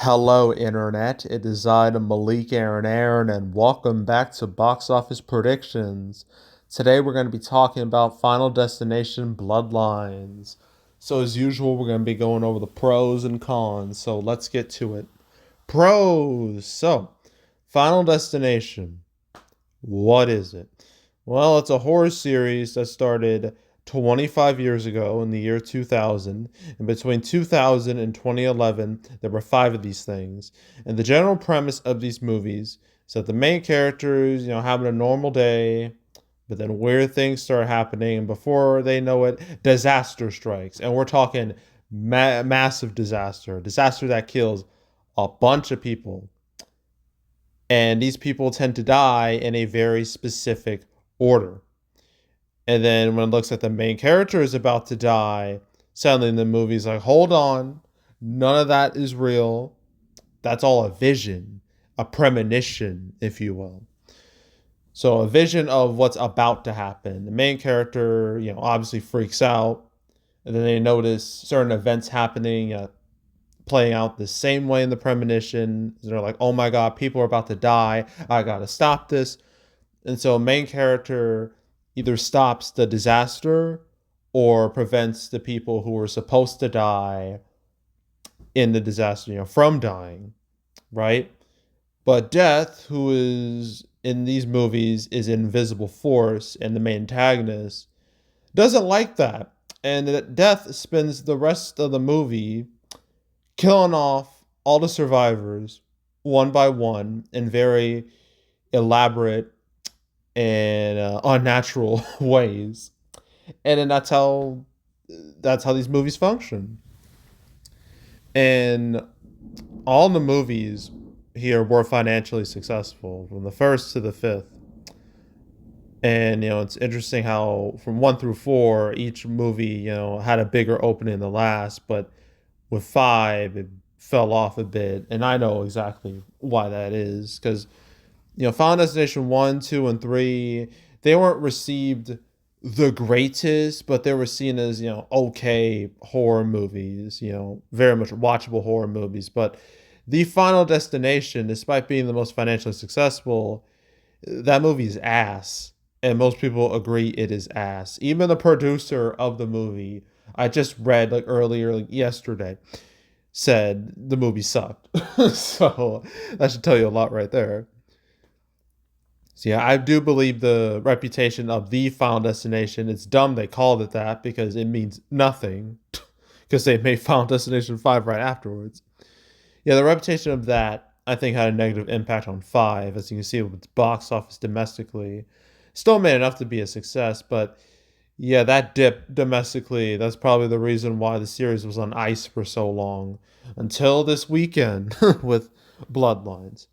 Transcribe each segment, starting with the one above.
Hello, Internet. It is I, Malik Aaron, and welcome back to Box Office Predictions. Today, we're going to be talking about Final Destination Bloodlines. So, as usual, we're going to be going over the pros and cons. So, let's get to it. Pros. So, Final Destination. What is it? Well, it's a horror series that started 25 years ago in the year 2000. And between 2000 and 2011, there were five of these things. And the general premise of these movies is that the main characters, having a normal day, but then weird things start happening. And before they know it, disaster strikes. And we're talking massive disaster that kills a bunch of people, and these people tend to die in a very specific order. And then when it looks like the main character is about to die, suddenly the movie's like, hold on, none of that is real. That's all a vision, a premonition, if you will. So a vision of what's about to happen. The main character, obviously freaks out, and then they notice certain events happening, playing out the same way in the premonition. They're like, oh my God, people are about to die. I got to stop this. And so main character either stops the disaster or prevents the people who were supposed to die in the disaster, from dying, right? But Death, who is in these movies is an invisible force and the main antagonist, doesn't like that. And Death spends the rest of the movie killing off all the survivors one by one in very elaborate and unnatural ways. And then that's how these movies function. And all the movies here were financially successful from the first to the fifth. And it's interesting how from one through four, each movie had a bigger opening than the last, but with five, it fell off a bit, and I know exactly why that is because Final Destination 1, 2, and 3, they weren't received the greatest, but they were seen as okay horror movies, very much watchable horror movies. But the Final Destination, despite being the most financially successful, that movie is ass. And most people agree it is ass. Even the producer of the movie, I just read earlier, yesterday, said the movie sucked. So that should tell you a lot right there. So yeah, I do believe the reputation of the Final Destination, it's dumb they called it that because it means nothing. Because they made Final Destination 5 right afterwards. Yeah, the reputation of that, I think, had a negative impact on 5, as you can see with its box office domestically. Still made enough to be a success, but yeah, that dip domestically, that's probably the reason why the series was on ice for so long. Until this weekend with Bloodlines.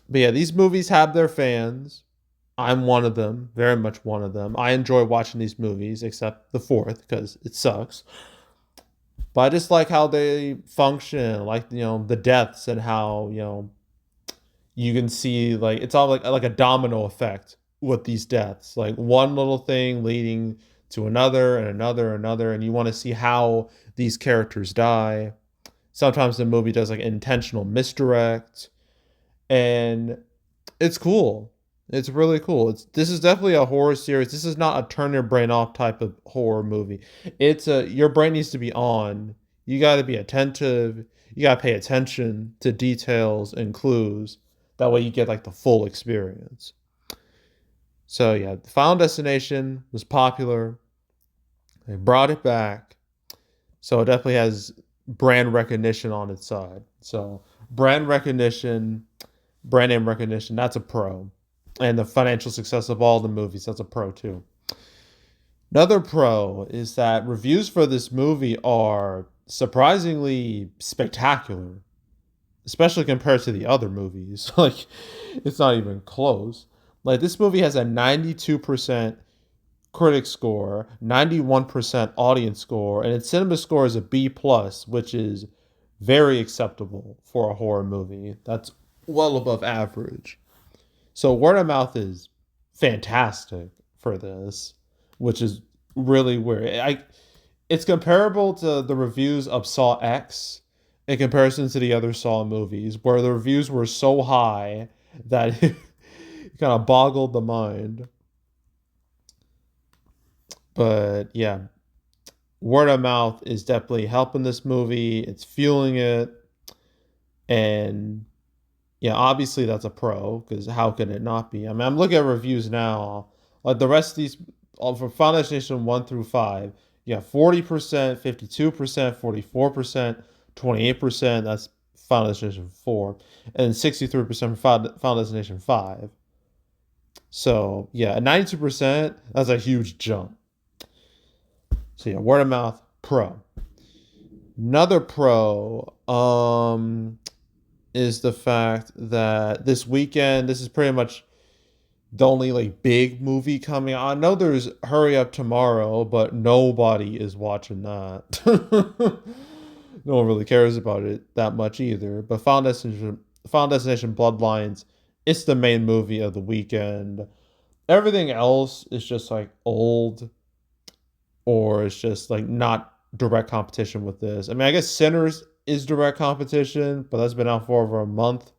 But yeah, these movies have their fans. I'm one of them, very much one of them. I enjoy watching these movies, except the fourth, because it sucks. But I just like how they function, like the deaths and how you can see it's all like a domino effect with these deaths, like one little thing leading to another and another, and you want to see how these characters die. Sometimes the movie does intentional misdirect, and it's cool. It's really cool. This is definitely a horror series. This is not a turn your brain off type of horror movie. It's a your brain needs to be on. You got to be attentive. You got to pay attention to details and clues. That way you get the full experience. So yeah, the Final Destination was popular. They brought it back. So it definitely has brand recognition on its side. So brand recognition, brand name recognition, that's a pro. And the financial success of all the movies, that's a pro too. Another pro is that reviews for this movie are surprisingly spectacular, especially compared to the other movies. It's not even close. This movie has a 92% critic score, 91% audience score, and its cinema score is a B plus, which is very acceptable for a horror movie. That's well above average. So word of mouth is fantastic for this, which is really weird. It's comparable to the reviews of Saw X in comparison to the other Saw movies, where the reviews were so high that it kind of boggled the mind. But yeah, word of mouth is definitely helping this movie. It's fueling it, and yeah, obviously that's a pro because how can it not be? I mean, I'm looking at reviews now. Like the rest of these, for Final Destination 1 through 5, you got 40%, 52%, 44%, 28%. That's Final Destination 4, and 63% for Final Destination 5. So yeah, 92%. That's a huge jump. So yeah, word of mouth pro. Another pro is the fact that this weekend, this is pretty much the only like big movie coming out. I know there's Hurry Up Tomorrow, but nobody is watching that. No one really cares about it that much either. But Final Destination Bloodlines, it's the main movie of the weekend. Everything else is just like old, or it's just like not direct competition with this. I mean, I guess Sinners is direct competition, but that's been out for over a month,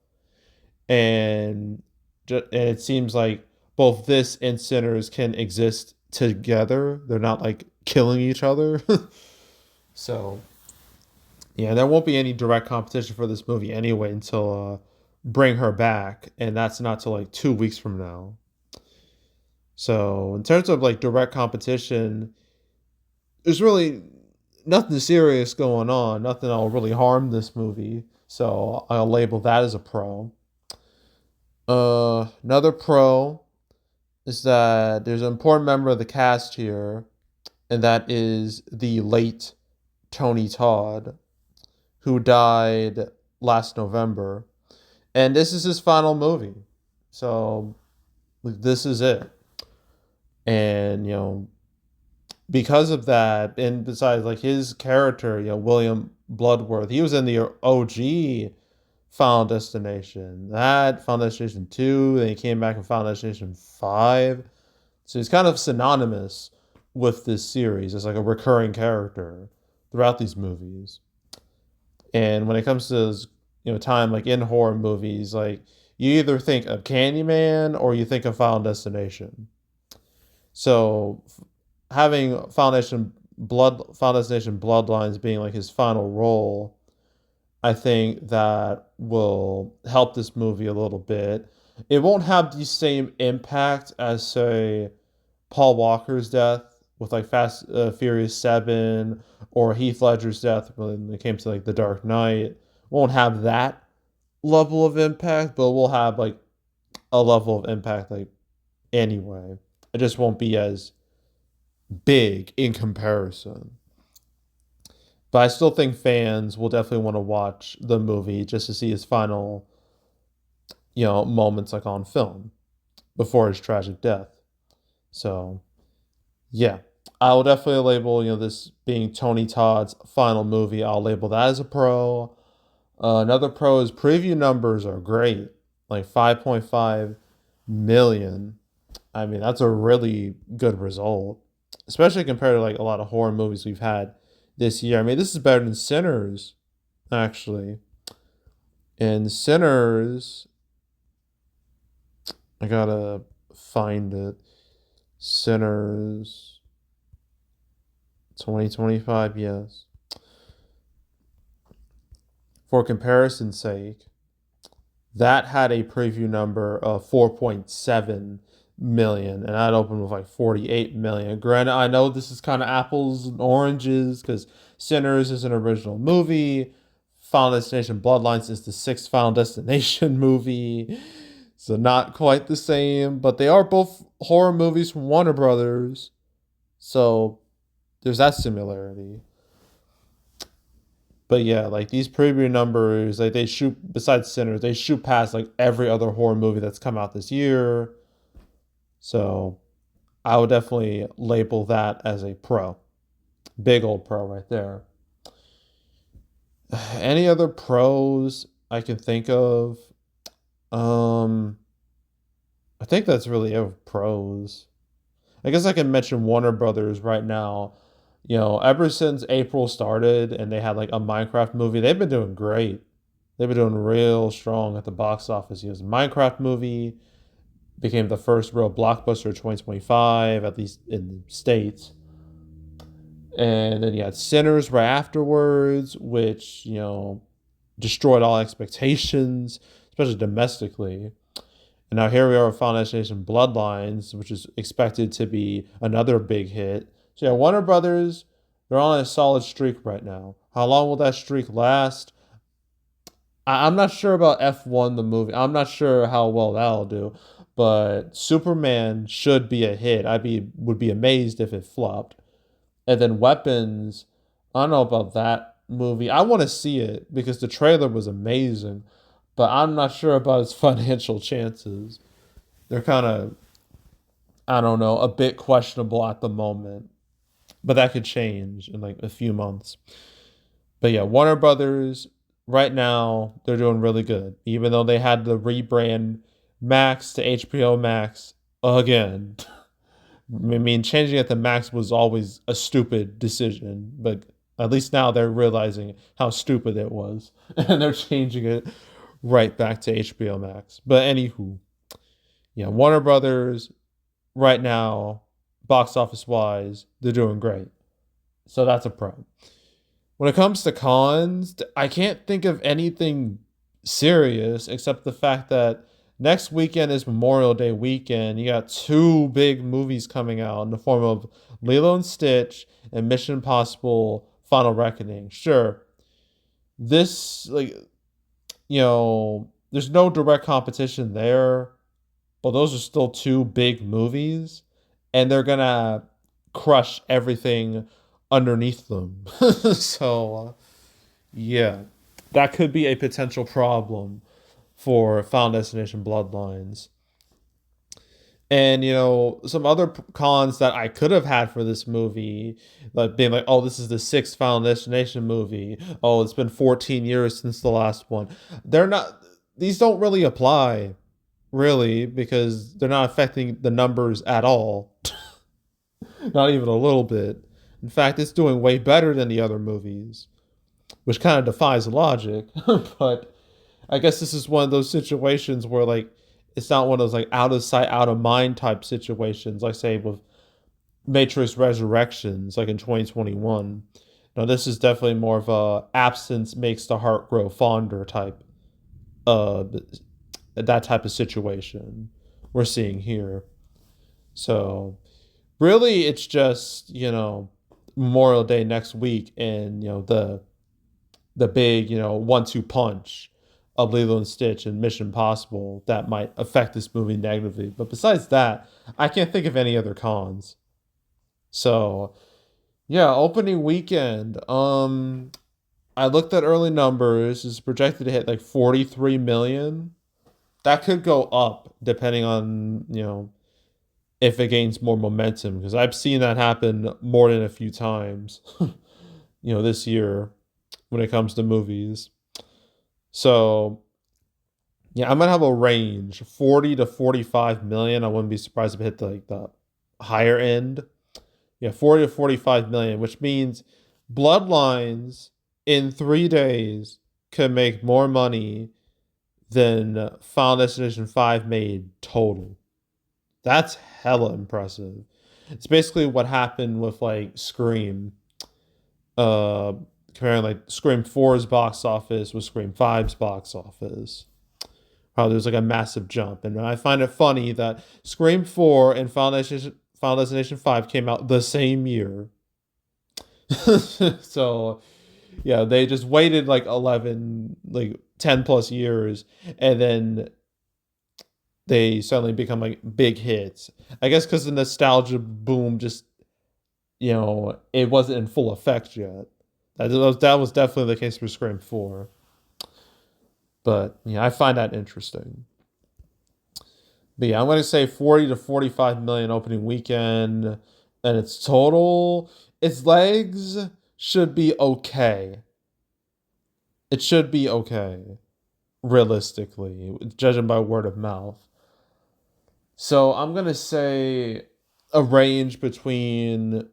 and it seems like both this and Sinners can exist together. They're not like killing each other. So yeah, there won't be any direct competition for this movie anyway until Bring Her Back, and that's not till like 2 weeks from now. So in terms of like direct competition, there's really nothing serious going on. Nothing that'll really harm this movie. So I'll label that as a pro. Another pro is that there's an important member of the cast here, and that is the late Tony Todd, who died last November. And this is his final movie. So this is it. And, because of that, and besides, like his character, William Bloodworth, he was in the OG Final Destination, that Final Destination 2, then he came back in Final Destination 5. So he's kind of synonymous with this series as like a recurring character throughout these movies. And when it comes to time like in horror movies, like you either think of Candyman or you think of Final Destination. So having Final Destination Bloodlines being like his final role, I think that will help this movie a little bit. It won't have the same impact as, say, Paul Walker's death with like Fast Furious 7, or Heath Ledger's death when it came to like The Dark Knight. Won't have that level of impact, but we'll have like a level of impact like anyway. It just won't be as big in comparison. But I still think fans will definitely want to watch the movie just to see his final, moments like on film before his tragic death. So, yeah, I will definitely label, this being Tony Todd's final movie. I'll label that as a pro. Another pro is preview numbers are great, like 5.5 million. I mean, that's a really good result, especially compared to like a lot of horror movies we've had this year. I mean, this is better than Sinners, actually. And Sinners, I gotta find it. Sinners 2025, yes. For comparison's sake, that had a preview number of 4.7 million, and that opened with like 48 million. Granted, I know this is kind of apples and oranges because Sinners is an original movie. Final Destination Bloodlines is the sixth Final Destination movie. So not quite the same, but they are both horror movies from Warner Brothers. So there's that similarity. But yeah, like these preview numbers, like they shoot, besides Sinners, they shoot past like every other horror movie that's come out this year. So I would definitely label that as a pro. Big old pro right there. Any other pros I can think of? Um, I think that's really it with pros. I guess I can mention Warner Brothers right now. Ever since April started and they had like a Minecraft movie, they've been doing great. They've been doing real strong at the box office. Minecraft movie became the first real blockbuster of 2025, at least in the States. And then you had Sinners right afterwards, which, destroyed all expectations, especially domestically. And now here we are with Final Destination Bloodlines, which is expected to be another big hit. So yeah, Warner Brothers, they're on a solid streak right now. How long will that streak last? I'm not sure about F1 the movie. I'm not sure how well that'll do, but Superman should be a hit. Would be amazed if it flopped. And then Weapons, I don't know about that movie. I want to see it because the trailer was amazing, but I'm not sure about its financial chances. They're kind of, I don't know, a bit questionable at the moment, but that could change in like a few months. But yeah, Warner Brothers right now they're doing really good, even though they had to rebrand Max to HBO Max again. I mean, changing it to Max was always a stupid decision, but at least now they're realizing how stupid it was, and they're changing it right back to HBO Max. But anywho, yeah, Warner Brothers right now, box office wise, they're doing great. So that's a pro. When it comes to cons, I can't think of anything serious except the fact that next weekend is Memorial Day weekend. You got two big movies coming out in the form of Lilo and Stitch and Mission Impossible Final Reckoning. Sure, this, there's no direct competition there, but those are still two big movies, and they're gonna crush everything underneath them. So, yeah, that could be a potential problem for Final Destination Bloodlines. And some other cons that I could have had for this movie, like being like, oh, this is the sixth Final Destination movie. Oh, it's been 14 years since the last one. They're not. These don't really apply, really, because they're not affecting the numbers at all. Not even a little bit. In fact, it's doing way better than the other movies, which kind of defies logic. But I guess this is one of those situations where like it's not one of those like out of sight, out of mind type situations, like say with Matrix Resurrections, like in 2021. Now this is definitely more of a absence makes the heart grow fonder type, uh, that type of situation we're seeing here. So really, it's just Memorial Day next week, and the big, 1-2 punch of Lilo and Stitch and Mission Impossible that might affect this movie negatively. But besides that, I can't think of any other cons. So yeah, opening weekend. I looked at early numbers. It's projected to hit like 43 million. That could go up depending on, if it gains more momentum, because I've seen that happen more than a few times, this year when it comes to movies. So yeah, I'm gonna have a range 40 to 45 million. I wouldn't be surprised if it hit the higher end. Yeah, 40 to 45 million, which means Bloodlines in 3 days could make more money than Final Destination 5 made total. That's hella impressive. It's basically what happened with like Scream. Uh Comparing like Scream 4's box office with Scream 5's box office. How there's like a massive jump. And I find it funny that Scream 4 and Final Destination 5 came out the same year. So, yeah, they just waited like 11, like 10 plus years, and then they suddenly become like big hits. I guess because the nostalgia boom just, it wasn't in full effect yet. That was definitely the case for Scream 4. But yeah, I find that interesting. But yeah, I'm going to say 40 to 45 million opening weekend. And its total, its legs should be okay. It should be okay, realistically, judging by word of mouth. So I'm going to say a range between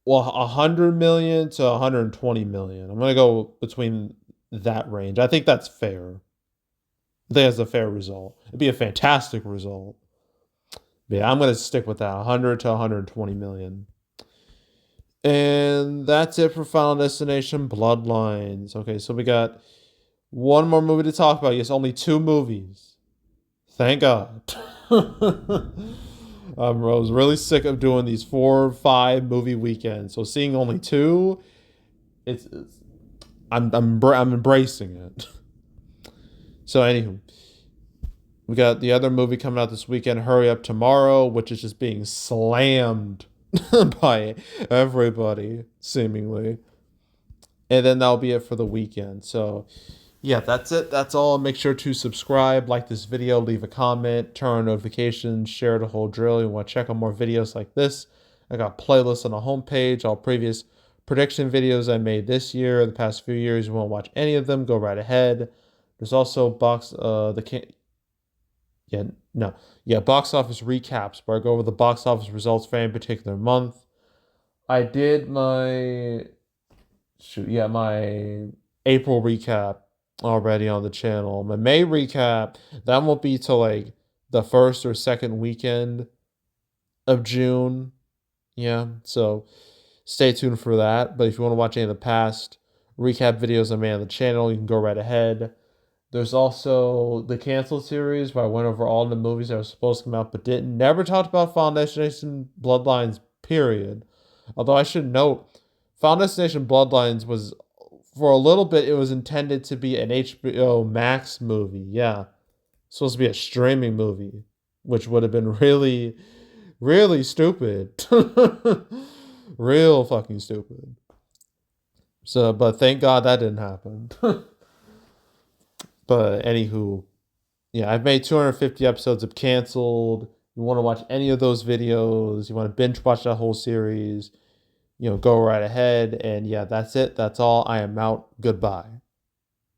well, 100 million to 120 million. I'm gonna go between that range. I think that's fair. I think that's a fair result. It'd be a fantastic result. But yeah, I'm gonna stick with that 100 to 120 million. And that's it for Final Destination Bloodlines. Okay, so we got one more movie to talk about. Yes, only two movies. Thank God. I was really sick of doing these 4 or 5 movie weekends. So seeing only two, it's I'm embracing it. So anywho, we got the other movie coming out this weekend, Hurry Up Tomorrow, which is just being slammed by everybody seemingly. And then that'll be it for the weekend. So yeah, that's it. That's all. Make sure to subscribe, like this video, leave a comment, turn on notifications, share the whole drill. You want to check out more videos like this? I got playlists on the homepage, all previous prediction videos I made this year, the past few years. You want to watch any of them? Go right ahead. There's also yeah no yeah box office recaps where I go over the box office results for any particular month. I did my April recap already on the channel. My May recap, that won't be till like the first or second weekend of June. Yeah, so stay tuned for that. But if you want to watch any of the past recap videos I made on the channel, you can go right ahead. There's also the canceled series where I went over all the movies that were supposed to come out but didn't. Never talked about Final Destination Bloodlines, period. Although I should note, Final Destination Bloodlines was, for a little bit, it was intended to be an HBO Max movie. Yeah. It's supposed to be a streaming movie, which would have been really, really stupid. Real fucking stupid. So, but thank God that didn't happen. But anywho, yeah, I've made 250 episodes of Canceled. You want to watch any of those videos, you want to binge watch that whole series, go right ahead. And yeah, that's it. That's all. I am out. Goodbye.